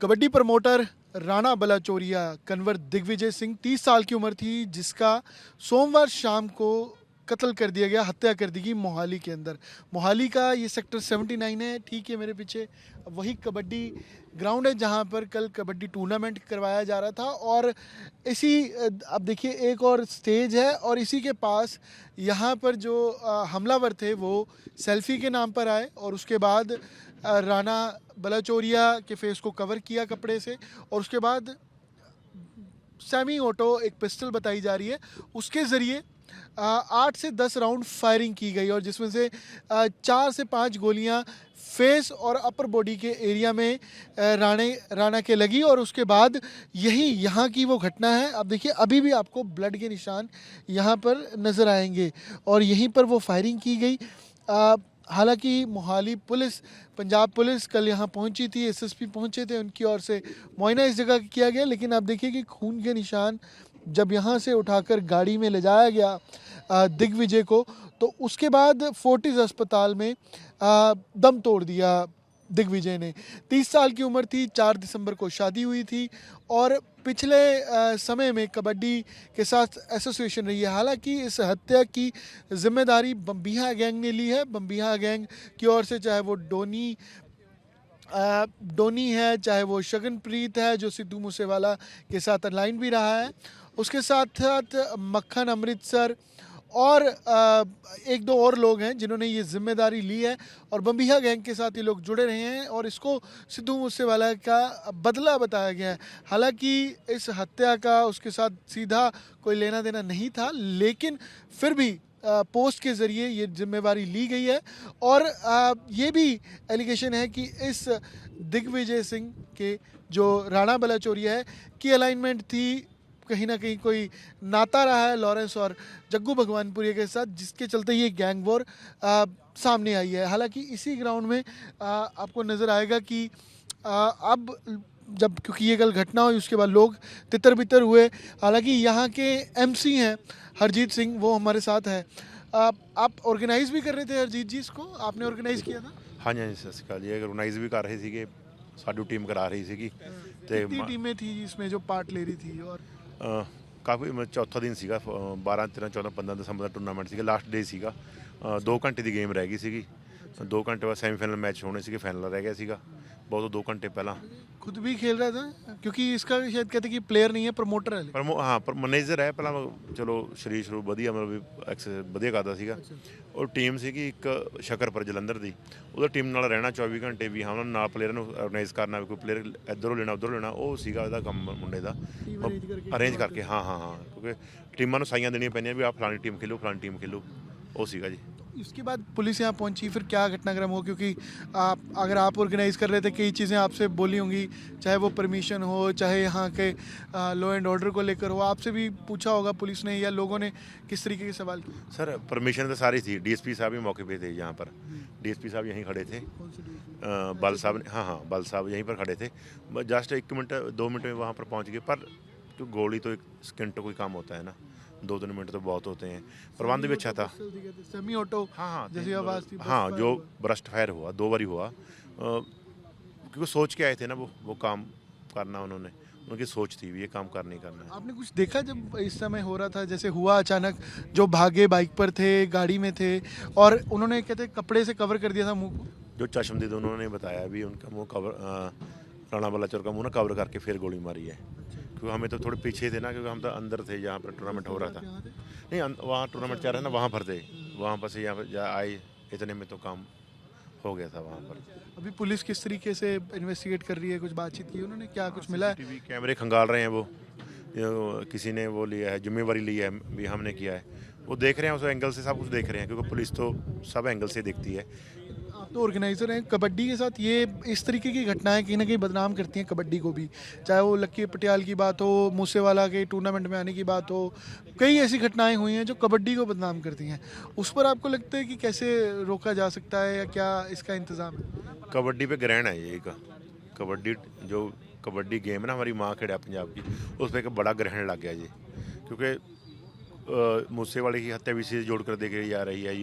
Kabaddi promoter Rana बलाचोरिया Kanwar Digvijay Singh 30 साल की उम्र थी, जिसका सोमवार शाम को कत्ल कर दिया गया, हत्या कर दी गई मोहाली के अंदर। मोहाली का ये सेक्टर 79 है, ठीक है मेरे पीछे वही कबड्डी ग्राउंड है जहां पर कल कबड्डी टूर्नामेंट करवाया जा रहा था। और इसी अब देखिए एक और स्टेज है और इसी के पास यहाँ पर जो हमलावर थे वो सेल्फी के नाम पर आए और उसके बाद राणा बलाचोरिया के फेस को कवर किया कपड़े से और उसके बाद सेमी ऑटो एक पिस्टल बताई जा रही है, उसके ज़रिए 8 से 10 राउंड फायरिंग की गई और जिसमें से 4 से 5 गोलियां फेस और अपर बॉडी के एरिया में राणा के लगी और उसके बाद यही यहाँ की वो घटना है। अब देखिए अभी भी आपको ब्लड के निशान यहाँ पर नज़र आएंगे और यहीं पर वो फायरिंग की गई। हालांकि मोहाली पुलिस, पंजाब पुलिस कल यहाँ पहुँची थी, एसएसपी पहुँचे थे, उनकी ओर से मुआयना इस जगह किया गया, लेकिन आप देखिए कि खून के निशान जब यहाँ से उठाकर गाड़ी में ले जाया गया दिग्विजय को, तो उसके बाद फोर्टिस अस्पताल में दम तोड़ दिया दिग्विजय ने। 30 साल की उम्र थी, 4 दिसंबर को शादी हुई थी और पिछले समय में कबड्डी के साथ एसोसिएशन रही है। हालांकि इस हत्या की जिम्मेदारी बम्बिहा गैंग ने ली है। बम्बिहा गैंग की ओर से चाहे वो डोनी है, चाहे वो शगनप्रीत है जो सिद्धू मूसेवाला के साथ अलाइन भी रहा है, उसके साथ साथ मक्खन अमृतसर और एक दो और लोग हैं जिन्होंने ये जिम्मेदारी ली है और बम्बिहा गैंग के साथ ये लोग जुड़े रहे हैं और इसको सिद्धू मूसेवाला का बदला बताया गया है। हालांकि इस हत्या का उसके साथ सीधा कोई लेना देना नहीं था, लेकिन फिर भी पोस्ट के ज़रिए ये जिम्मेवारी ली गई है और ये भी एलिगेशन है कि इस दिग्विजय सिंह के जो राणा बलाचोरिया है की अलाइनमेंट थी, कहीं ना कहीं कोई नाता रहा है लॉरेंस और जग्गू भगवानपुरिया के साथ, जिसके चलते ये गैंग वॉर सामने आई है। हालांकि इसी ग्राउंड में आपको नज़र आएगा कि अब जब क्योंकि ये कल घटना हुई उसके बाद लोग तितर बितर हुए। हालांकि यहाँ के एमसी हैं हरजीत सिंह, वो हमारे साथ है। आप ऑर्गेनाइज भी कर रहे थे हरजीत जी, इसको आपने ऑर्गेनाइज किया था? हाँ जी, सत श्री अकाल जी। ऑर्गेनाइज भी कर रहे थे, साडू टीम करा रही थी। कितनी टीमें थी इसमें जो पार्ट ले रही थी? और काफ़ी चौथा दिन सीगा, 12, 13, 14, 15 दिसंबर का टूर्नामेंट सीगा, लास्ट डे सीगा। 2 घंटे की गेम रह गई सीगी, 2 घंटे बाद सैमीफाइनल मैच होने से फाइनल रह गया सीगा, बहुत 2 घंटे पहला। खुद भी खेल रहा था क्योंकि इसका शायद कहते कि प्लेयर नहीं है, प्रमोटर है। हाँ, मैनेजर है पहला, चलो शरीर शुरू वधिया, मतलब एक्सरसाइज वधिया करता सीगा। और टीम ਸੀਗੀ ਇੱਕ ਸ਼ਕਰਪੁਰ ਜਲੰਧਰ ਦੀ, ਉਹਦਾ ਟੀਮ ਨਾਲ ਰਹਿਣਾ 24 ਘੰਟੇ ਵੀ, ਹਾਂ ਉਹਨਾਂ ਨਾਲ ਪਲੇਅਰ ਨੂੰ ਆਰਗੇਨਾਈਜ਼ ਕਰਨਾ, ਵੀ ਕੋਈ ਪਲੇਅਰ ਇੱਧਰੋਂ ਲੈਣਾ ਉੱਧਰੋਂ ਲੈਣਾ, ਉਹ ਸੀਗਾ ਉਹਦਾ ਕੰਮ ਮੁੰਡੇ ਦਾ ਅਰੇਂਜ ਕਰਕੇ। ਹਾਂ, ਕਿਉਂਕਿ ਟੀਮਾਂ ਨੂੰ ਸਾਈਆਂ ਦੇਣੀਆਂ ਪੈਂਦੀਆਂ ਵੀ ਆਹ ਫਲਾਣੀ ਟੀਮ ਖੇਲੋ, ਫਲਾਣੀ ਟੀਮ ਖੇਲੋ, ਉਹ ਸੀਗਾ जी। इसके बाद पुलिस यहाँ पहुँची, फिर क्या घटनाक्रम हो? क्योंकि अगर आप ऑर्गेनाइज कर रहे थे, कई चीज़ें आपसे बोली होंगी, चाहे वो परमिशन हो, चाहे यहाँ के लॉ एंड ऑर्डर को लेकर हो, आपसे भी पूछा होगा पुलिस ने या लोगों ने किस तरीके के सवाल किए? सर परमिशन तो सारी थी, डीएसपी साहब भी मौके पे थे यहाँ पर, डीएसपी साहब यहीं खड़े थे, बल साहब ने, हाँ बल साहब यहीं पर खड़े थे। जस्ट 1 मिनट 2 मिनट में वहाँ पर पहुँच गए, पर जो गोली तो 1 सेकंड कोई काम होता है ना, 2-3 मिनट तो बहुत होते हैं। प्रबंध भी अच्छा था, सेमी ऑटो, हाँ जैसी आवाज़ थी, हाँ, जो ब्रस्ट फायर हुआ 2 बार हुआ, क्योंकि सोच के आए थे ना वो काम करना, उन्होंने उनकी सोच थी ये काम करना ही करना है। आपने कुछ देखा जब इस समय हो रहा था, जैसे हुआ अचानक जो भागे बाइक पर थे, गाड़ी में थे और उन्होंने कहते कपड़े से कवर कर दिया था मुंह को? जो चश्मदीद उन्होंने बताया भी उनका मुंह कवर, राणा बलाचौर का मुंह ना कवर करके फिर गोली मारी है, क्योंकि हमें तो थोड़े पीछे थे ना, क्योंकि हम तो अंदर थे जहाँ पर टूर्नामेंट हो रहा था। नहीं, वहाँ टूर्नामेंट चल रहा है ना, वहाँ पर थे, वहाँ पर से यहाँ पर आए, इतने में तो काम हो गया था वहाँ पर। अभी पुलिस किस तरीके से इन्वेस्टिगेट कर रही है? कुछ बातचीत की उन्होंने? क्या कुछ मिला है? टीवी कैमरे खंगाल रहे हैं, वो किसी ने वो लिया है, जिम्मेवारी ली है भी हमने किया है, वो देख रहे हैं, उस एंगल से सब कुछ देख रहे हैं, क्योंकि पुलिस तो सब एंगल से देखती है। आप तो ऑर्गेनाइजर हैं कबड्डी के साथ, ये इस तरीके की घटनाएं कहीं ना कहीं बदनाम करती हैं कबड्डी को भी, चाहे वो लक्की पटियाल की बात हो, मूसेवाला के टूर्नामेंट में आने की बात हो, कई ऐसी घटनाएं हुई हैं जो कबड्डी को बदनाम करती हैं। उस पर आपको लगता है कि कैसे रोका जा सकता है या क्या इसका इंतज़ाम है? कबड्डी पे ग्रहण है ये एक, कबड्डी जो कबड्डी गेम है ना, हमारी माँ खेड़ा पंजाब की, उस पर एक बड़ा ग्रहण लग गया जी, क्योंकि मूसेवाले की हत्या भी से जोड़ कर देखी जा रही है,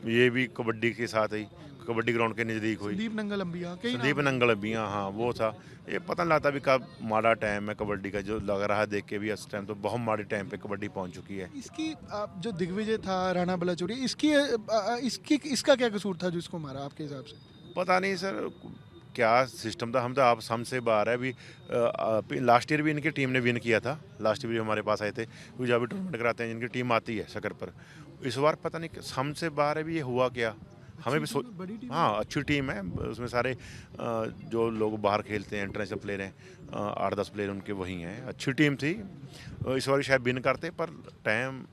ये भी कबड्डी के साथ ही कबड्डी ग्राउंड के नज़दीक हुई। संदीप नंगल अंबिया कई संदीप नंगल अबियाँ, हाँ वो था। ये पता नहीं लगता भी कब माड़ा टाइम है कबड्डी का, जो लग रहा है देख के भी इस टाइम तो बहुत माड़े टाइम पे कबड्डी पहुंच चुकी है। इसकी जो दिग्विजय था राणा बलाचौरी, इसकी इसका क्या कसूर था जो इसको मारा आपके हिसाब से? पता नहीं सर क्या सिस्टम था, हम तो आप हमसे बाहर है अभी। लास्ट ईयर भी इनकी टीम ने विन किया था, लास्ट ईयर भी हमारे पास आए थे, क्योंकि जब भी टूर्नामेंट कराते हैं जिनकी टीम आती है शकर पर। इस बार पता नहीं हमसे बाहर है भी ये हुआ क्या, हमें भी बड़ी टीम हाँ अच्छी टीम है, उसमें सारे जो लोग बाहर खेलते हैं इंटरनेशनल प्लेयर हैं, 8-10 प्लेयर उनके वही हैं, अच्छी टीम थी। इस बार शायद विन करते पर टाइम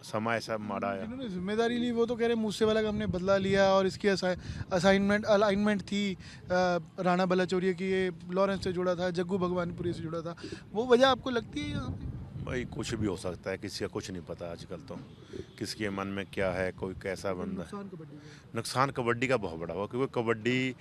समय ऐसा माड़ा आया। जिन्होंने जिम्मेदारी ली वो तो कह रहे मूसेवाला का हमने बदला लिया और इसकी अलाइनमेंट थी राणा बलाचौरिया की, ये लॉरेंस से जुड़ा था, जग्गू भगवानपुरी से जुड़ा था। वो वजह आपको लगती है यहाँ पे? भाई कुछ भी हो सकता है, किसी का कुछ नहीं पता आजकल तो, किसके मन में क्या है, कोई कैसा बंदा है। नुकसान कबड्डी का बहुत बड़ा हुआ, क्योंकि कबड्डी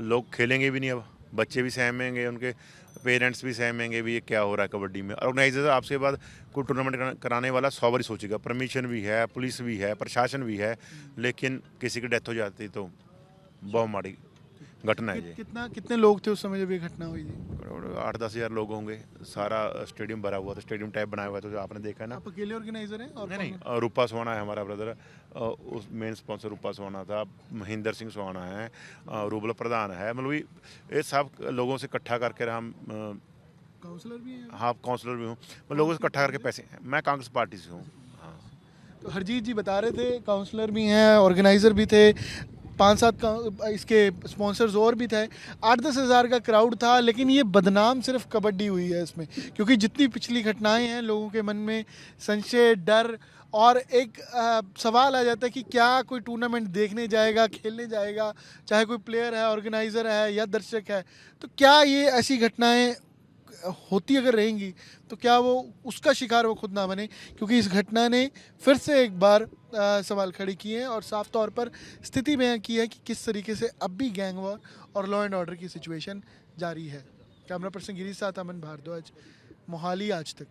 लोग खेलेंगे भी नहीं अब, बच्चे भी सहमेंगे, उनके पेरेंट्स भी सहमेंगे भी ये क्या हो रहा है कबड्डी में। ऑर्गेनाइजर आपसे बाद कोई टूर्नामेंट कराने वाला 100 बार सोचेगा, परमिशन भी है, पुलिस भी है, प्रशासन भी है, लेकिन किसी की डेथ हो जाती तो बहुत माड़ी घटना है ये। कितने लोग थे उस समय जब ये घटना हुई थी? 8-10 हज़ार लोग होंगे, सारा स्टेडियम भरा हुआ था, स्टेडियम टाइप बनाया हुआ था जो आपने देखा है ना। आप अकेले ऑर्गेनाइजर हैं? और नहीं, रूपा सोहाना है हमारा ब्रदर, उस मेन स्पॉन्सर रूपा सोहाना था, महेंद्र सिंह सोहाना है, रूबल प्रधान है, मतलब ये सब लोगों से इकट्ठा करके हम काउंसलर भी हैं? हाँ काउंसलर भी हूँ, मैं लोगों से इकट्ठा करके पैसे, मैं कांग्रेस पार्टी से हूँ। हाँ तो हरजीत जी बता रहे थे काउंसलर भी हैं, ऑर्गेनाइजर भी थे, 5-7 इसके स्पॉन्सर्स और भी थे, 8-10 हज़ार का क्राउड था। लेकिन ये बदनाम सिर्फ कबड्डी हुई है इसमें, क्योंकि जितनी पिछली घटनाएं हैं लोगों के मन में संशय, डर और एक सवाल आ जाता है कि क्या कोई टूर्नामेंट देखने जाएगा, खेलने जाएगा, चाहे कोई प्लेयर है, ऑर्गेनाइज़र है या दर्शक है, तो क्या ये ऐसी घटनाएं होती अगर रहेंगी तो क्या वो उसका शिकार वो खुद ना बने? क्योंकि इस घटना ने फिर से एक बार सवाल खड़े किए हैं और साफ तौर पर स्थिति बयां की है कि किस तरीके से अब भी गैंग वॉर और लॉ एंड ऑर्डर की सिचुएशन जारी है। कैमरा पर्सन गिरीश साथ अमन भारद्वाज, मोहाली आज तक।